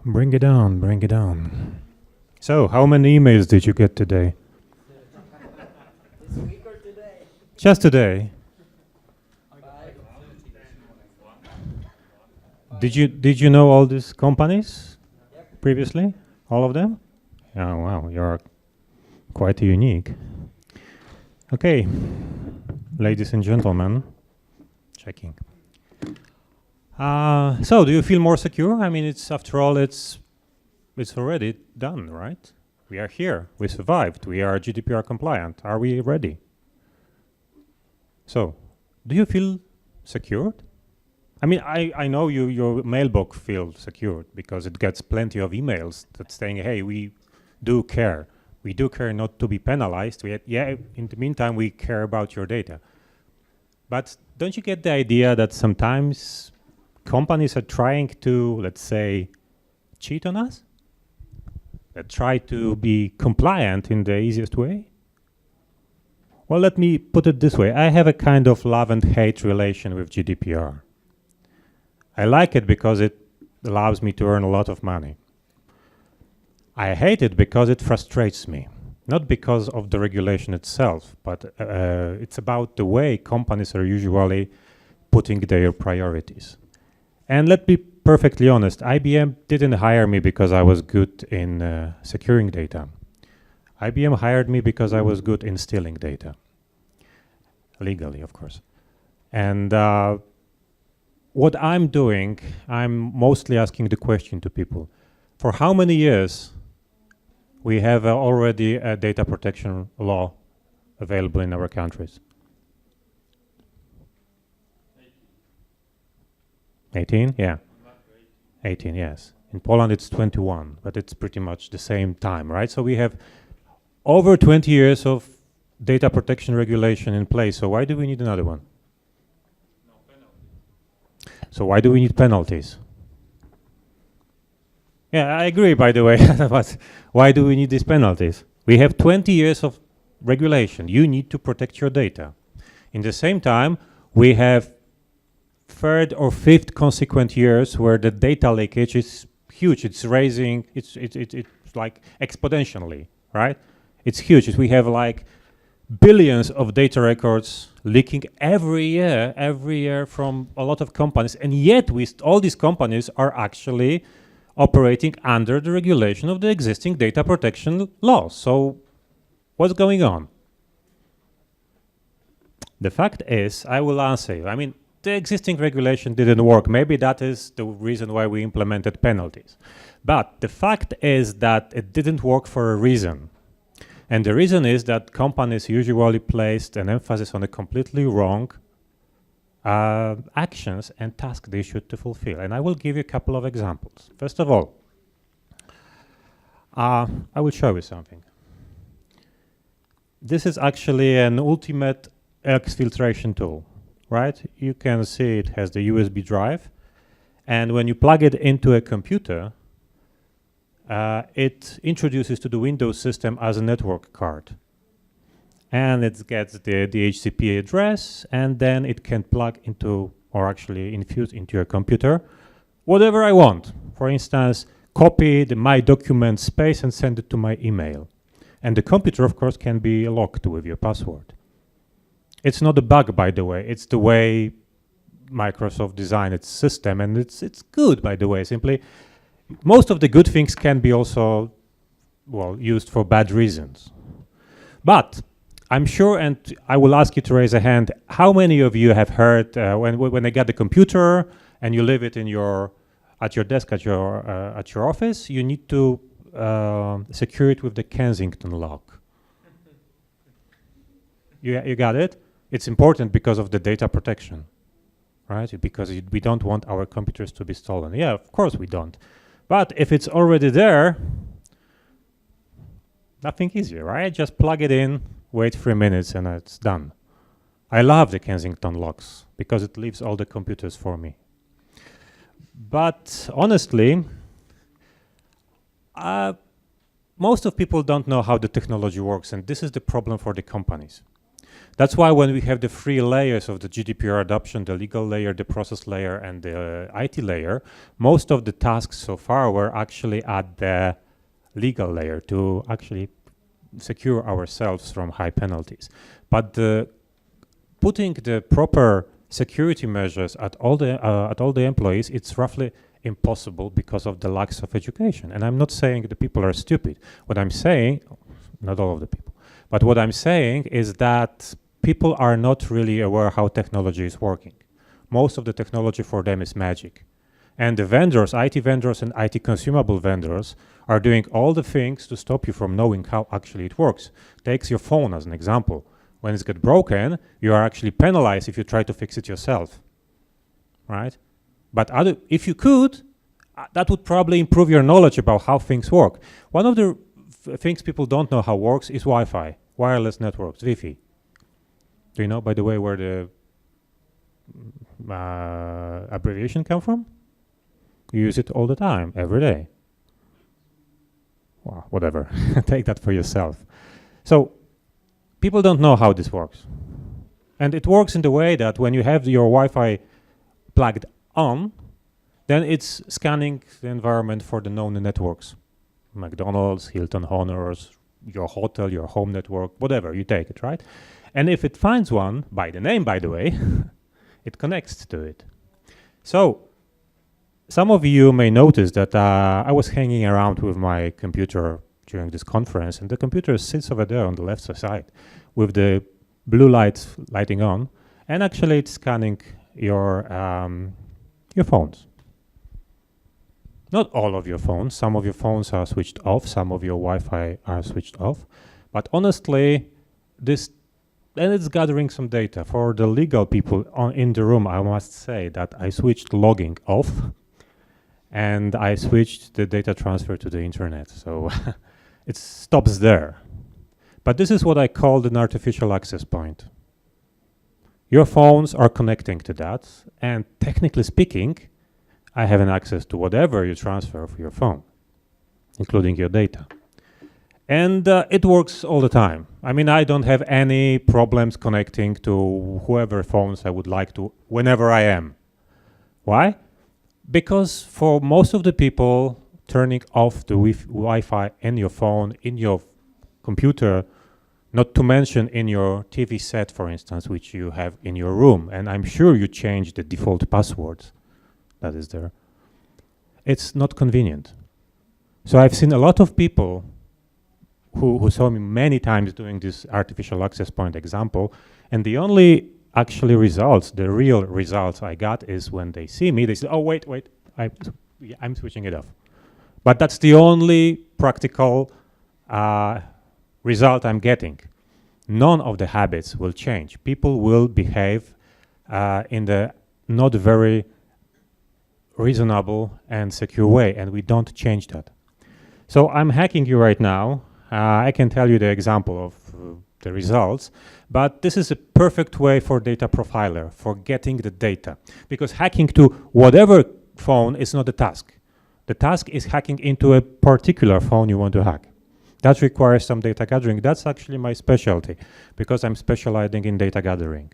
Bring it on, bring it on. So, how many emails did you get today? This week or today? Just today. Did you know all these companies previously? All of them? Oh wow, you're quite unique. Okay, ladies and gentlemen, checking. So, do you feel more secure? I mean, it's after all, it's already done, right? We are here. We survived. We are GDPR compliant. Are we ready? So, do you feel secured? I mean, I know your mailbox feels secured because it gets plenty of emails that saying, hey, we do care. We do care not to be penalized. In the meantime, we care about your data. But don't you get the idea that sometimes companies are trying to, let's say, cheat on us? That try to be compliant in the easiest way? Well, let me put it this way. I have a kind of love and hate relation with GDPR. I like it because it allows me to earn a lot of money. I hate it because it frustrates me. Not because of the regulation itself, but it's about the way companies are usually putting their priorities. And let's be perfectly honest, IBM didn't hire me because I was good in securing data. IBM hired me because I was good in stealing data. Legally, of course. And what I'm doing, I'm mostly asking the question to people. For how many years we have already a data protection law available in our countries? 18? Yeah. 18, yes. In Poland it's 21, but it's pretty much the same time, right? So we have over 20 years of data protection regulation in place. So why do we need another one? No penalty. So why do we need penalties? Yeah, I agree, by the way, but why do we need these penalties? We have 20 years of regulation. You need to protect your data. In the same time, we have third or fifth consequent years where the data leakage is huge. It's raising, it's like exponentially, right? It's huge. We have like billions of data records leaking every year from a lot of companies, and yet all these companies are actually operating under the regulation of the existing data protection laws. So what's going on? The fact is, I will answer you. I mean, the existing regulation didn't work. Maybe that is the reason why we implemented penalties. But the fact is that it didn't work for a reason. And the reason is that companies usually placed an emphasis on the completely wrong actions and tasks they should to fulfill. And I will give you a couple of examples. First of all, I will show you something. This is actually an ultimate exfiltration tool, right? You can see it has the USB drive. And when you plug it into a computer, it introduces to the Windows system as a network card. And it gets the DHCP address, and then it can plug into, or actually infuse into your computer, whatever I want. For instance, copy the My Document space and send it to my email. And the computer, of course, can be locked with your password. It's not a bug, by the way. It's the way Microsoft designed its system, and it's good, by the way. Simply, most of the good things can be also, well, used for bad reasons. But I'm sure, and I will ask you to raise a hand, how many of you have heard when they get the computer and you leave it in at your desk at your office, you need to secure it with the Kensington lock. You got it? It's important because of the data protection, right? Because we don't want our computers to be stolen. Yeah, of course we don't. But if it's already there, nothing easier, right? Just plug it in, wait 3 minutes, and it's done. I love the Kensington locks because it leaves all the computers for me. But honestly, most of people don't know how the technology works, and this is the problem for the companies. That's why when we have the three layers of the GDPR adoption, the legal layer, the process layer, and the IT layer, most of the tasks so far were actually at the legal layer to actually secure ourselves from high penalties. But putting the proper security measures at all the employees, it's roughly impossible because of the lack of education. And I'm not saying the people are stupid. What I'm saying, not all of the people, but what I'm saying is that people are not really aware how technology is working. Most of the technology for them is magic. And the vendors, IT vendors and IT consumable vendors, are doing all the things to stop you from knowing how actually it works. Take your phone as an example. When it's get broken, you are actually penalized if you try to fix it yourself, right? But if you could, that would probably improve your knowledge about how things work. One of the things people don't know how works is Wi-Fi, wireless networks, Wi-Fi. Do you know, by the way, where the abbreviation come from? You use it all the time, every day. Well, whatever. Take that for yourself. So people don't know how this works. And it works in the way that when you have your Wi-Fi plugged on, then it's scanning the environment for the known networks. McDonald's, Hilton Honors, your hotel, your home network, whatever, you take it, right? And if it finds one, by the name, by the way, it connects to it. So some of you may notice that I was hanging around with my computer during this conference, and the computer sits over there on the left side with the blue light lighting on, and actually it's scanning your phones. Not all of your phones. Some of your phones are switched off. Some of your Wi-Fi are switched off. But honestly, and it's gathering some data. For the legal people in the room, I must say that I switched logging off, and I switched the data transfer to the internet. So it stops there. But this is what I call an artificial access point. Your phones are connecting to that, and technically speaking, I have an access to whatever you transfer for your phone, including your data. And it works all the time. I mean, I don't have any problems connecting to whoever phones I would like to, whenever I am. Why? Because for most of the people, turning off the Wi-Fi in your phone, in your computer, not to mention in your TV set, for instance, which you have in your room, and I'm sure you changed the default passwords that is there, it's not convenient. So I've seen a lot of people who saw me many times doing this artificial access point example, and the only actually results, the real results I got is when they see me, they say, oh, wait, I'm switching it off. But that's the only practical result I'm getting. None of the habits will change. People will behave in the not very reasonable and secure way, and we don't change that. So I'm hacking you right now. I can tell you the example of the results, but this is a perfect way for data profiler, for getting the data, because hacking to whatever phone is not the task. The task is hacking into a particular phone you want to hack. That requires some data gathering. That's actually my specialty, because I'm specializing in data gathering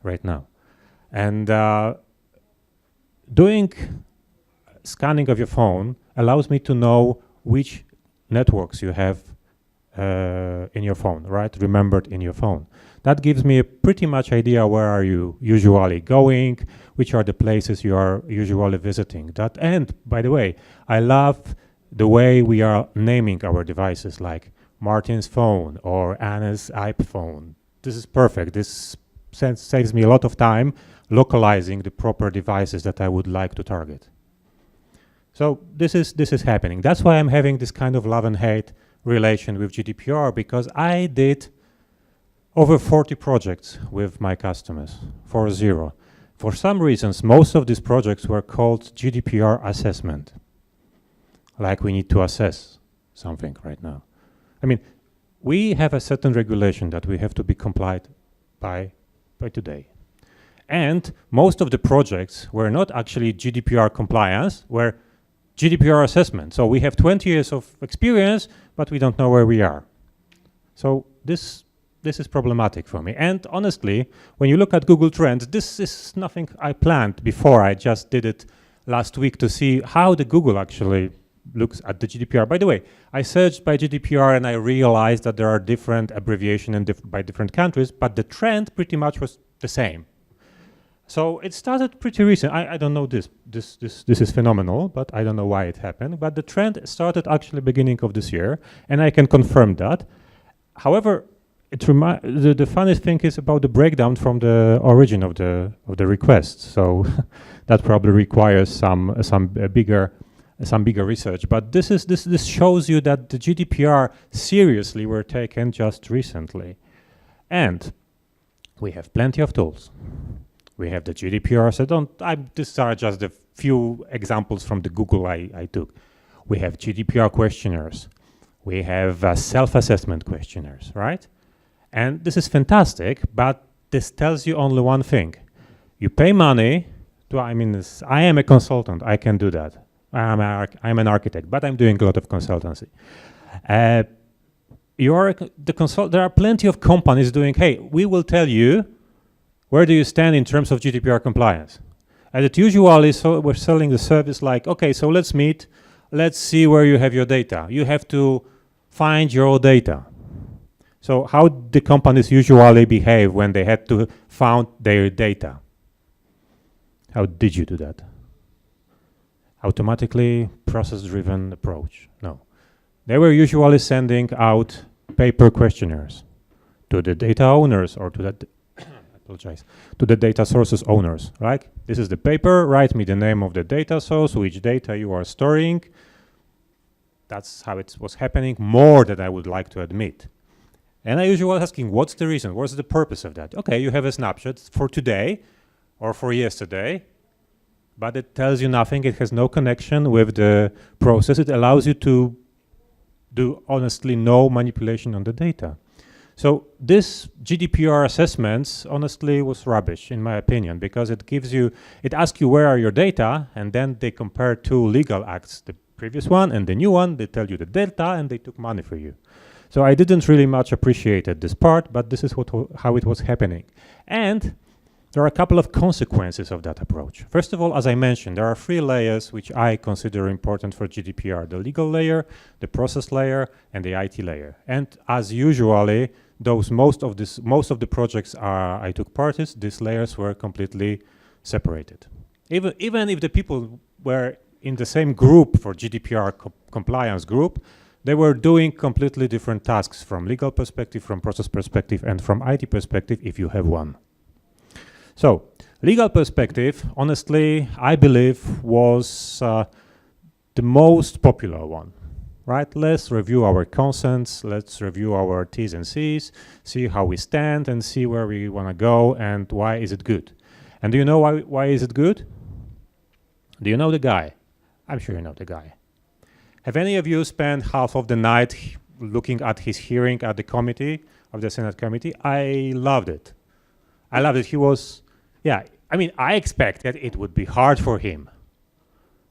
right now. And doing scanning of your phone allows me to know which networks you have in your phone, right? Remembered in your phone. That gives me a pretty much idea where are you usually going, which are the places you are usually visiting. That, and by the way, I love the way we are naming our devices, like Martin's phone or Anna's iPhone. This is perfect. This saves me a lot of time localizing the proper devices that I would like to target. So this is happening. That's why I'm having this kind of love and hate relation with GDPR, because I did over 40 projects with my customers for zero. For some reasons, most of these projects were called GDPR assessment. Like we need to assess something right now. I mean, we have a certain regulation that we have to be complied by today. And most of the projects were not actually GDPR compliance, were GDPR assessment. So we have 20 years of experience, but we don't know where we are. So this this is problematic for me. And honestly, when you look at Google Trends, this is nothing I planned before. I just did it last week to see how the Google actually looks at the GDPR. By the way, I searched by GDPR and I realized that there are different abbreviations by different countries, but the trend pretty much was the same. So it started pretty recent. I don't know this is phenomenal, but I don't know why it happened. But the trend started actually beginning of this year, and I can confirm that. However, the funniest thing is about the breakdown from the origin of the request. So that probably requires some bigger research. But this shows you that the GDPR seriously were taken just recently, and we have plenty of tools. We have the GDPR. So these are just the few examples from the Google I took. We have GDPR questionnaires. We have self-assessment questionnaires, right? And this is fantastic, but this tells you only one thing. You pay money to, I am a consultant, I can do that. I'm an architect, but I'm doing a lot of consultancy. There are plenty of companies doing, hey, we will tell you where do you stand in terms of GDPR compliance. And it usually, so we're selling the service like, okay, so let's meet, let's see where you have your data. You have to find your data. So how do companies usually behave when they had to find their data? How did you do that? Automatically process-driven approach? No. They were usually sending out paper questionnaires to the data owners or to the data sources owners, right? This is the paper, write me the name of the data source, which data you are storing. That's how it was happening, more than I would like to admit. And I usually asking, what's the reason? What's the purpose of that? Okay, you have a snapshot for today or for yesterday, but it tells you nothing. It has no connection with the process. It allows you to do honestly no manipulation on the data. So this GDPR assessments honestly was rubbish in my opinion, because it asks you where are your data, and then they compare two legal acts, the previous one and the new one. They tell you the delta and they took money for you. So I didn't really much appreciate this part, but this is how it was happening. And there are a couple of consequences of that approach. First of all, as I mentioned, there are 3 layers which I consider important for GDPR: the legal layer, the process layer, and the IT layer. And as usually, most of the projects I took part in, these layers were completely separated. Even if the people were in the same group for GDPR compliance group, they were doing completely different tasks from legal perspective, from process perspective, and from IT perspective, if you have one. So, legal perspective, honestly, I believe was the most popular one, right? Let's review our consents, let's review our T's and C's, see how we stand, and see where we want to go, and why is it good. And do you know why is it good? Do you know the guy? I'm sure you know the guy. Have any of you spent half of the night looking at his hearing at the committee, of the Senate committee? I loved it. I loved it. He was, I expected it would be hard for him,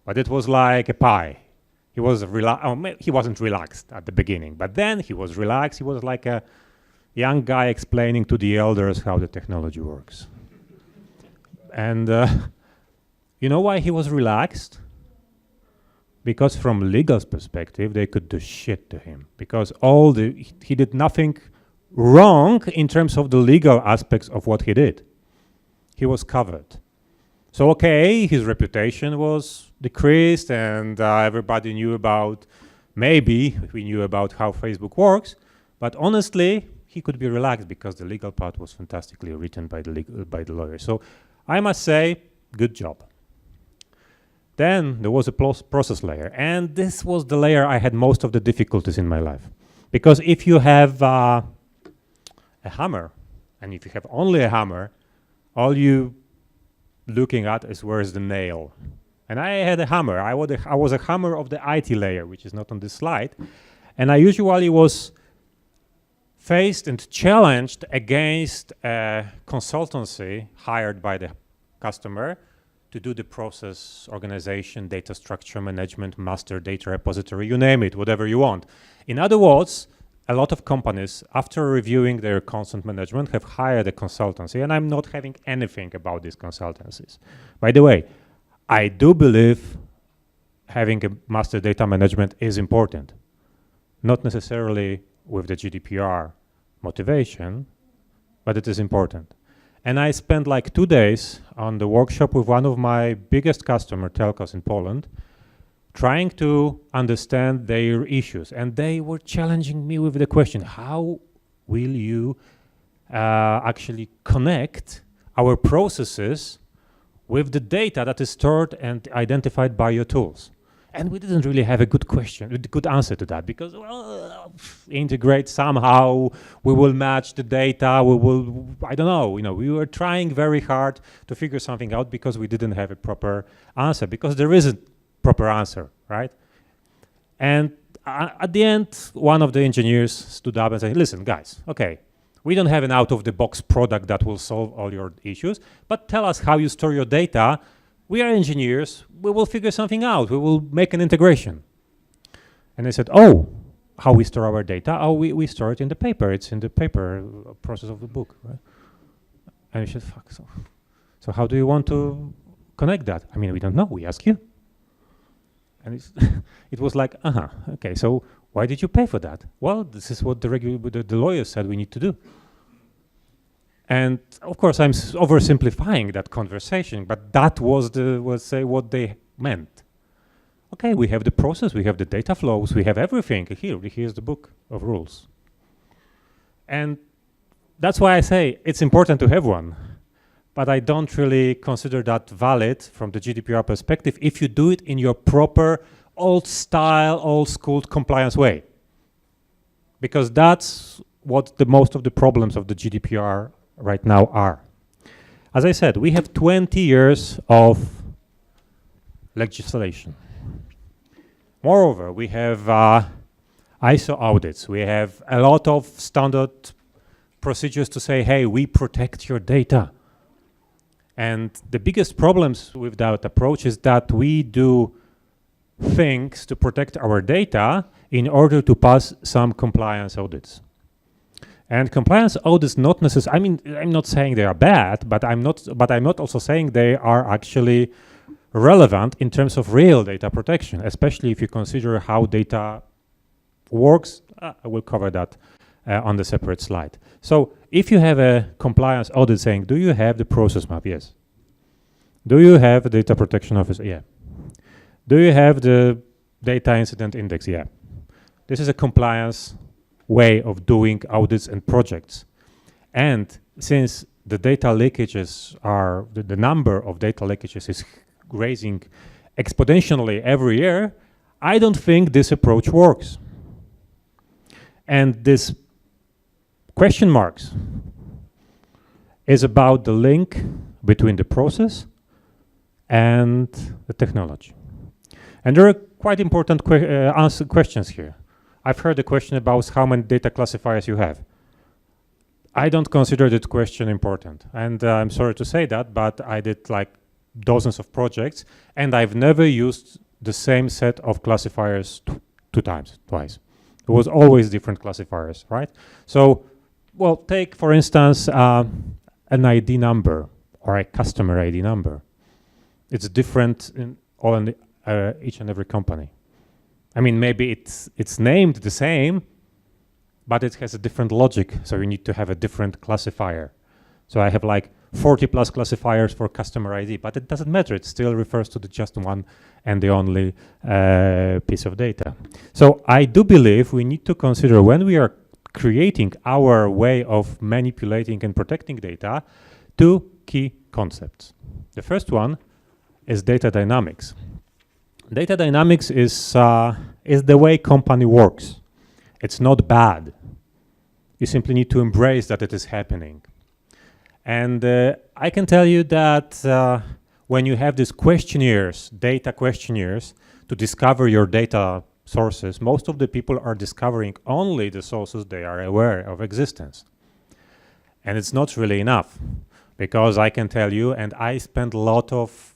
but it was like a pie. He wasn't relaxed at the beginning, but then he was relaxed. He was like a young guy explaining to the elders how the technology works. And you know why he was relaxed? Because from legal's perspective, they could do shit to him, because he did nothing wrong in terms of the legal aspects of what he did. He was covered. So okay, his reputation was decreased, and everybody knew about, maybe we knew about how Facebook works, but honestly, he could be relaxed because the legal part was fantastically written by the lawyer. So I must say, good job. Then there was a process layer, and this was the layer I had most of the difficulties in my life. Because if you have a hammer, and if you have only a hammer, all you looking at is where's the nail. And I had a hammer. I was a hammer of the IT layer, which is not on this slide. And I usually was faced and challenged against a consultancy hired by the customer to do the process organization, data structure management, master data repository, you name it, whatever you want. In other words, a lot of companies, after reviewing their consent management, have hired a consultancy, and I'm not having anything about these consultancies. By the way, I do believe having a master data management is important, not necessarily with the GDPR motivation, but it is important. And I spent like 2 days on the workshop with one of my biggest customer telcos in Poland, trying to understand their issues. And they were challenging me with the question, how will you actually connect our processes with the data that is stored and identified by your tools? And we didn't really have a good answer to that, because, well, integrate somehow, we will match the data, we will, I don't know, we were trying very hard to figure something out because we didn't have a proper answer, because there isn't proper answer, right? And at the end, one of the engineers stood up and said, listen, guys, okay, we don't have an out-of-the-box product that will solve all your issues, but tell us how you store your data. We are engineers, we will figure something out, we will make an integration. And they said, oh, how we store our data? Oh, we store it in the paper, it's in the paper process of the book, right? And we said, fuck, so how do you want to connect that? I mean, we don't know, we ask you. And it was like, okay, so why did you pay for that? Well, this is what the lawyers said we need to do. And of course, I'm oversimplifying that conversation, but that was what they meant. Okay, we have the process, we have the data flows, we have everything. Here's the book of rules. And that's why I say it's important to have one. But I don't really consider that valid from the GDPR perspective if you do it in your proper, old-style, old-school compliance way. Because that's what most of the problems of the GDPR right now are. As I said, we have 20 years of legislation. Moreover, we have ISO audits. We have a lot of standard procedures to say, hey, we protect your data. And the biggest problems with that approach is that we do things to protect our data in order to pass some compliance audits. And compliance audits not necessarily, I mean, I'm not saying they are bad, but I'm not also saying they are actually relevant in terms of real data protection, especially if you consider how data works. I will cover that on the separate slide. So if you have a compliance audit saying, do you have the process map? Yes. Do you have a data protection officer? Yeah. Do you have the data incident index? Yeah. This is a compliance way of doing audits and projects. And since the data leakages are, the number of data leakages is raising exponentially every year, I don't think this approach works. And this question marks is about the link between the process and the technology. And there are quite important questions here. I've heard a question about how many data classifiers you have. I don't consider that question important. And I'm sorry to say that, but I did like dozens of projects, and I've never used the same set of classifiers twice. It was always different classifiers, right? So, well, take, for instance, an ID number or a customer ID number. It's different in each and every company. I mean, maybe it's named the same, but it has a different logic, so you need to have a different classifier. So I have like 40 plus classifiers for customer ID, but it doesn't matter. It still refers to the just one and the only piece of data. So I do believe we need to consider, when we are creating our way of manipulating and protecting data, two key concepts. The first one is data dynamics. Data dynamics is the way company works. It's not bad. You simply need to embrace that it is happening. And I can tell you that when you have these questionnaires, data questionnaires, to discover your data sources, most of the people are discovering only the sources they are aware of existence. And it's not really enough, because I can tell you, and I spent a lot of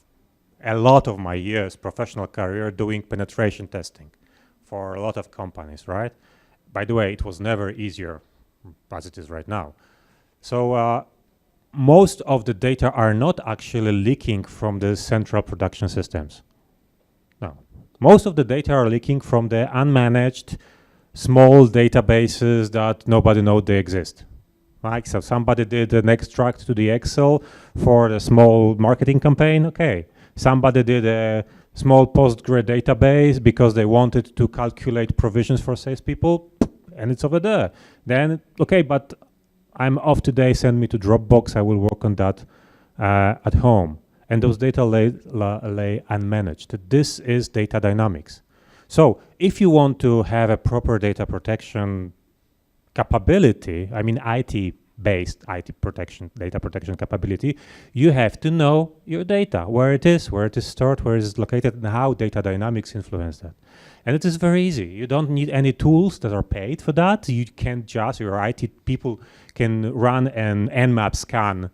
my years, professional career, doing penetration testing for a lot of companies, right? By the way, it was never easier as it is right now. So most of the data are not actually leaking from the central production systems. No. Most of the data are leaking from the unmanaged small databases that nobody knows they exist. Like, so somebody did an extract to the Excel for a small marketing campaign, okay. Somebody did a small Postgre database because they wanted to calculate provisions for salespeople, and it's over there. Then, okay, but I'm off today, send me to Dropbox, I will work on that at home. And those data lay unmanaged. This is data dynamics. So if you want to have a proper data protection capability, I mean IT-based data protection capability, you have to know your data, where it is stored, where it is located, and how data dynamics influence that. And it is very easy. You don't need any tools that are paid for that. You can just, your IT people can run an Nmap scan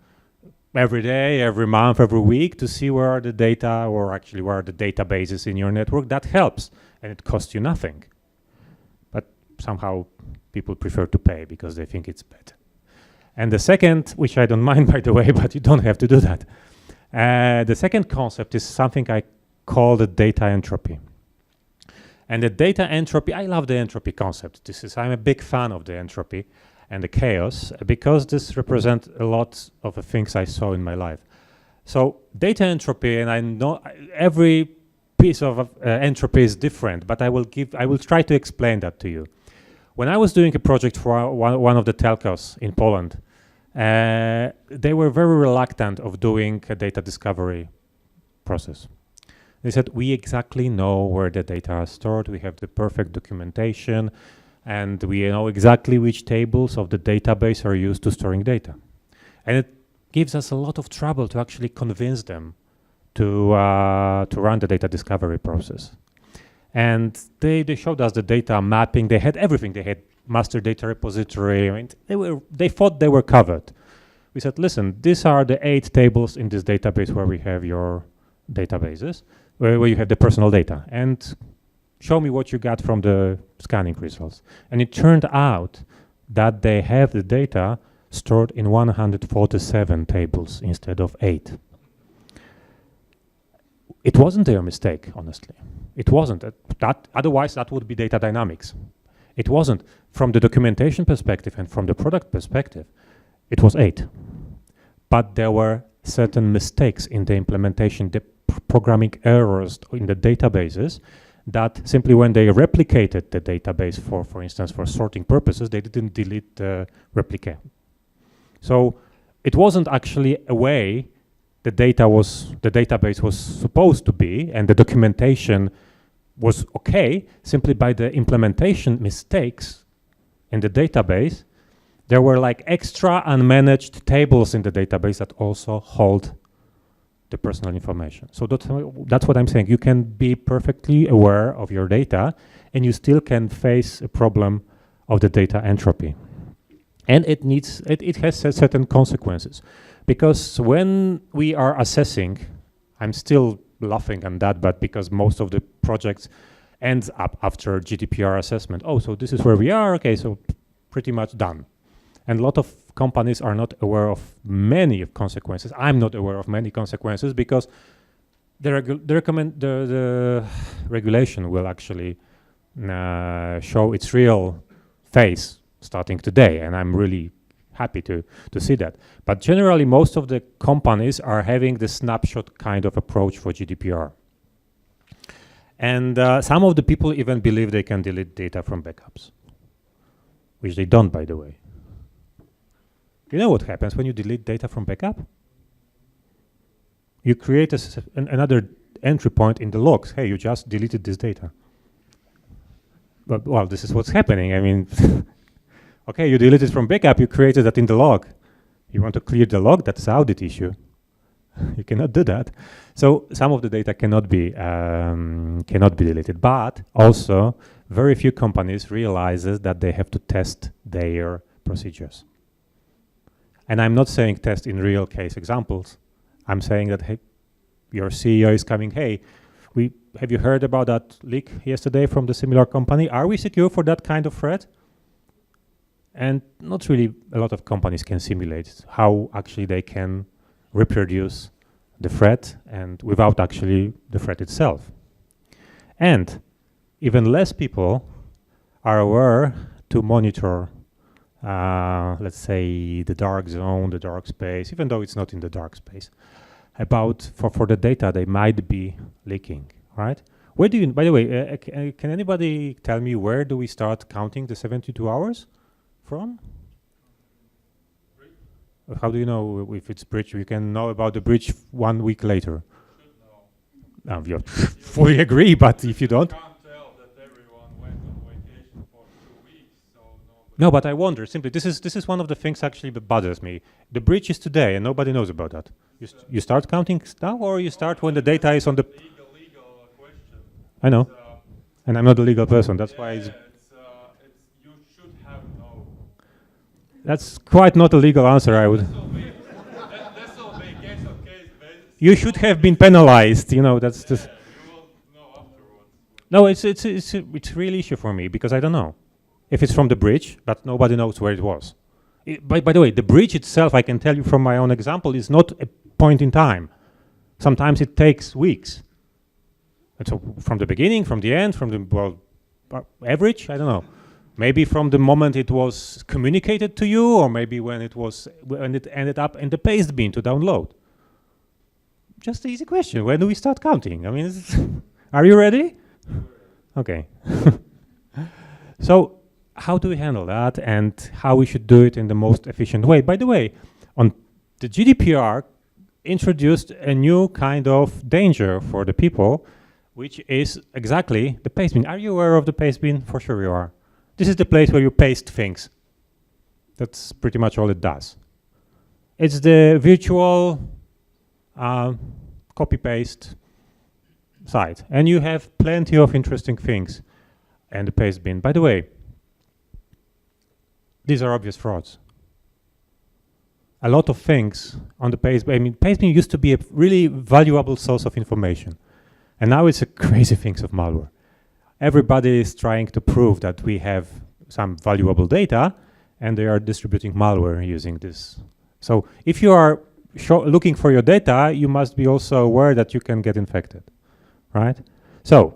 every day, every month, every week to see where are the data, or actually where are the databases in your network. That helps, and it costs you nothing. But somehow people prefer to pay because they think it's better. And the second, which I don't mind, by the way, but you don't have to do that. The second concept is something I call the data entropy. And the data entropy, I love the entropy concept. I'm a big fan of the entropy and the chaos because this represents a lot of the things I saw in my life. So data entropy, and I know every piece of entropy is different, but I will try to explain that to you. When I was doing a project for one of the telcos in Poland, they were very reluctant of doing a data discovery process. They said, we exactly know where the data are stored, we have the perfect documentation, and we know exactly which tables of the database are used to storing data. And it gives us a lot of trouble to actually convince them to run the data discovery process. And they showed us the data mapping, they had everything, they had master data repository, I mean, they thought they were covered. We said, listen, these are the 8 tables in this database where we have your databases, where you have the personal data, and show me what you got from the scanning results. And it turned out that they have the data stored in 147 tables instead of 8. It wasn't their mistake, honestly. It wasn't. Otherwise, that would be data dynamics. It wasn't. From the documentation perspective and from the product perspective, it was 8. But there were certain mistakes in the implementation, the programming errors in the databases, that simply when they replicated the database for instance, for sorting purposes, they didn't delete the replica. So it wasn't actually a way the database was supposed to be, and the documentation was okay. Simply by the implementation mistakes in the database, there were like extra unmanaged tables in the database that also hold the personal information. So that's what I'm saying. You can be perfectly aware of your data, and you still can face a problem of the data entropy. And it has certain consequences. Because when we are assessing, I'm still laughing at that, but because most of the projects ends up after GDPR assessment. Oh, so this is where we are, okay, so pretty much done. And a lot of companies are not aware of many consequences. I'm not aware of many consequences because the regulation will actually show its real face starting today, and I'm really happy to see that. But generally, most of the companies are having the snapshot kind of approach for GDPR. And some of the people even believe they can delete data from backups, which they don't, by the way. You know what happens when you delete data from backup? You create another entry point in the logs. Hey, you just deleted this data. But, well, this is what's happening. I mean, okay, you deleted from backup, you created that in the log. You want to clear the log? That's an audit issue. You cannot do that. So some of the data cannot be deleted. But also, very few companies realizes that they have to test their procedures. And I'm not saying test in real case examples. I'm saying that, hey, your CEO is coming, hey, have you heard about that leak yesterday from the similar company? Are we secure for that kind of threat? And not really a lot of companies can simulate how actually they can reproduce the threat and without actually the threat itself. And even less people are aware to monitor, let's say, the dark zone, the dark space, even though it's not in the dark space, about for the data they might be leaking, right? Where do you, by the way, can anybody tell me where do we start counting the 72 hours from? How do you know if it's breach? We can know about the breach 1 week later. We fully agree, but if you don't. Can't tell that everyone went on vacation for 2 weeks, so nobody. No, but I wonder simply. This is one of the things actually that bothers me. The breach is today, and nobody knows about that. You start counting now, or you start when the data is on the. Legal question. I know, It's, and I'm not a legal person. That's why it's. it's you should have no. That's quite not a legal answer. I would. This will be case of case basis. You should have been penalized. You know, that's just. You will know afterwards. No, it's a real issue for me because I don't know if it's from the bridge, but nobody knows where it was. By the way, the bridge itself, I can tell you from my own example, is not a point in time. Sometimes it takes weeks. And so from the beginning, from the end, from the average, I don't know. Maybe from the moment it was communicated to you, or maybe when it ended up in the paste bin to download. Just an easy question. When do we start counting? I mean, are you ready? Okay. So how do we handle that and how we should do it in the most efficient way? By the way, on the GDPR introduced a new kind of danger for the people, which is exactly the paste bin. Are you aware of the paste bin? For sure you are. This is the place where you paste things. That's pretty much all it does. It's the virtual copy-paste site. And you have plenty of interesting things in the paste bin. By the way, these are obvious frauds. A lot of things on the paste bin. I mean, paste bin used to be a really valuable source of information. And now it's a crazy things of malware. Everybody is trying to prove that we have some valuable data, and they are distributing malware using this. So if you are looking for your data, you must be also aware that you can get infected, right? So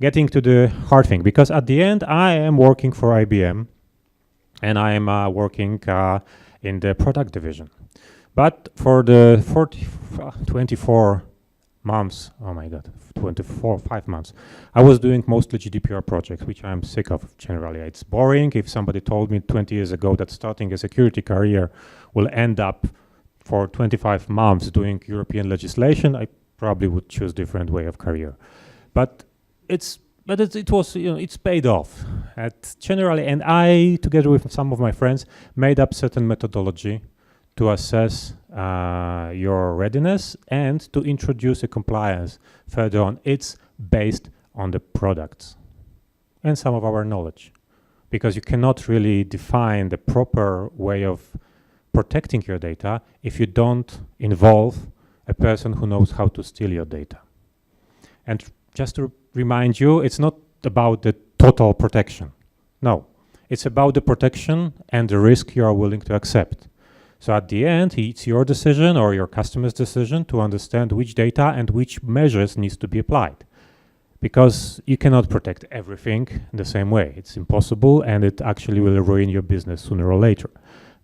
getting to the hard thing, because at the end, I am working for IBM, and I am working in the product division. But for the 24 months, oh my God, 5 months, I was doing mostly GDPR projects, which I'm sick of generally. It's boring. If somebody told me 20 years ago that starting a security career will end up for 25 months doing European legislation, I probably would choose different way of career. But it was, you know, it's paid off. Generally, and I, together with some of my friends, made up certain methodology to assess your readiness and to introduce a compliance further on. It's based on the products and some of our knowledge, because you cannot really define the proper way of protecting your data if you don't involve a person who knows how to steal your data. And just to remind you, it's not about the total protection. No, it's about the protection and the risk you are willing to accept. So at the end, it's your decision or your customer's decision to understand which data and which measures needs to be applied. Because you cannot protect everything in the same way. It's impossible, and it actually will ruin your business sooner or later.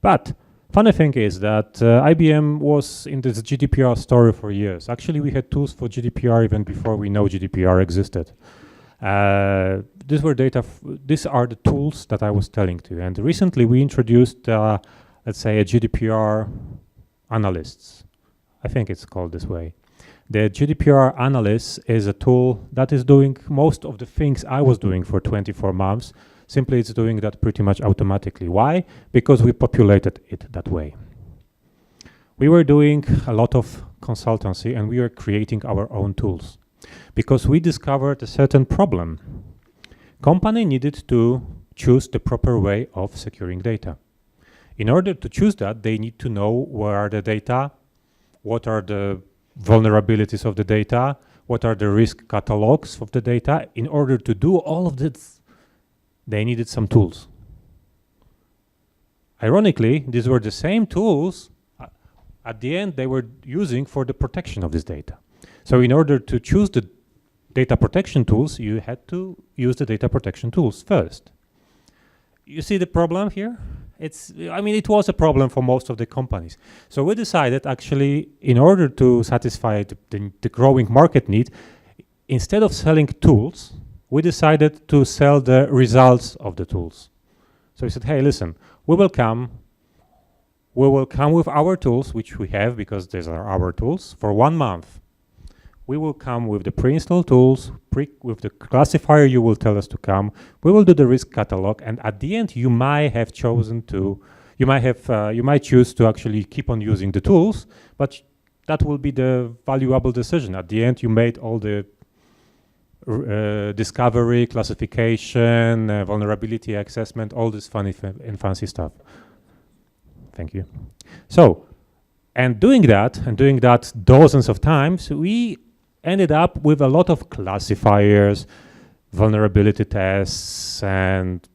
But funny thing is that IBM was in this GDPR story for years. Actually, we had tools for GDPR even before we know GDPR existed. These are the tools that I was telling to you. And recently we introduced let's say a GDPR analysts. I think it's called this way. The GDPR analyst is a tool that is doing most of the things I was doing for 24 months. Simply it's doing that pretty much automatically. Why? Because we populated it that way. We were doing a lot of consultancy and we were creating our own tools because we discovered a certain problem. Company needed to choose the proper way of securing data. In order to choose that, they need to know where are the data, what are the vulnerabilities of the data, what are the risk catalogs of the data. In order to do all of this, they needed some tools. ironically, these were the same tools at the end they were using for the protection of this data. So in order to choose the data protection tools, you had to use the data protection tools first. You see the problem here? It was a problem for most of the companies. So we decided actually, in order to satisfy the growing market need, instead of selling tools, we decided to sell the results of the tools. So we said, hey, listen, we will come with our tools, which we have because these are our tools, for 1 month. We will come with the pre-installed tools, with the classifier you will tell us to come. We will do the risk catalog, and at the end, you might choose to actually keep on using the tools, but that will be the valuable decision. At the end, you made all the discovery, classification, vulnerability assessment, all this funny and fancy stuff. Thank you. So, and doing that dozens of times, we ended up with a lot of classifiers, vulnerability tests, and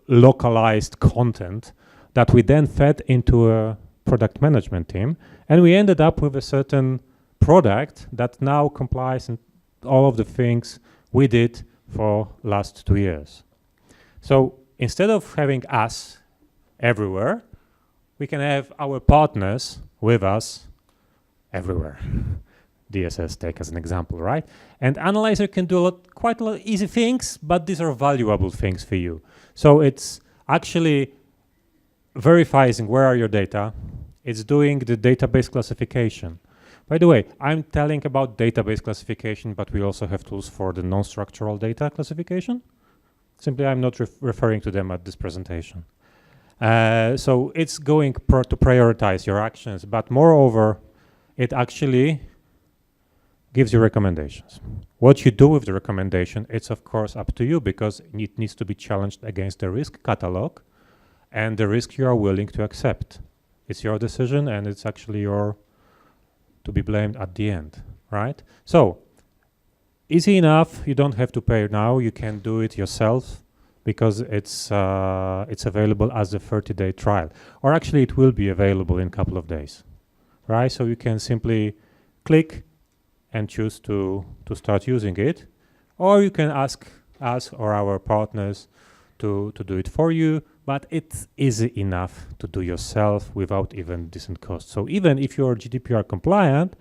localized content that we then fed into a product management team. And we ended up with a certain product that now complies in all of the things we did for last 2 years. So instead of having us everywhere, we can have our partners with us everywhere. DSS take as an example, right? And Analyzer can do quite a lot of easy things, but these are valuable things for you. So it's actually verifying where are your data. It's doing the database classification. By the way, I'm telling about database classification, but we also have tools for the non-structural data classification. Simply, I'm not referring to them at this presentation. So it's going to prioritize your actions, but moreover, it actually gives you recommendations. What you do with the recommendation, it's of course up to you because it needs to be challenged against the risk catalog and the risk you are willing to accept. It's your decision and it's actually to be blamed at the end, right? So, easy enough, you don't have to pay now, you can do it yourself because it's available as a 30-day trial. Or actually it will be available in a couple of days, right? So you can simply click and choose to start using it. Or you can ask us or our partners to do it for you, but it's easy enough to do yourself without even decent cost. So even if you're GDPR compliant,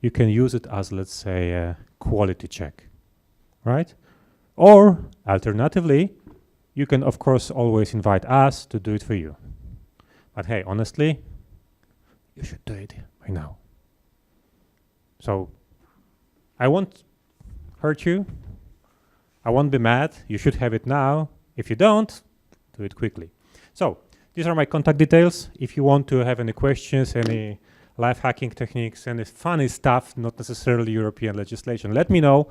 you can use it as, let's say, a quality check, right? Or alternatively, you can of course always invite us to do it for you. But hey, honestly, you should do it right now. So I won't hurt you. I won't be mad. You should have it now. If you don't, do it quickly. So these are my contact details. If you want to have any questions, any life hacking techniques, any funny stuff, not necessarily European legislation, let me know.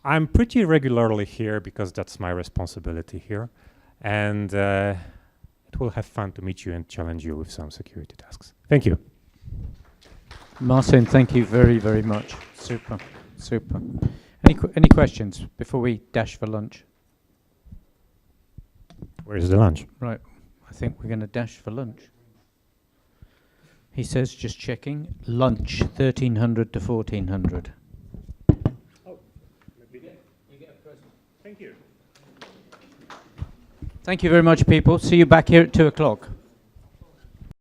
I'm pretty regularly here because that's my responsibility here. And it will have fun to meet you and challenge you with some security tasks. Thank you. Marcin, thank you very, very much. Super, super. Any questions before we dash for lunch? Where's the lunch? Right, I think we're going to dash for lunch. He says, just checking, lunch, 1300 to 1400. Oh, maybe you get a present. Thank you. Thank you very much, people. See you back here at 2 o'clock.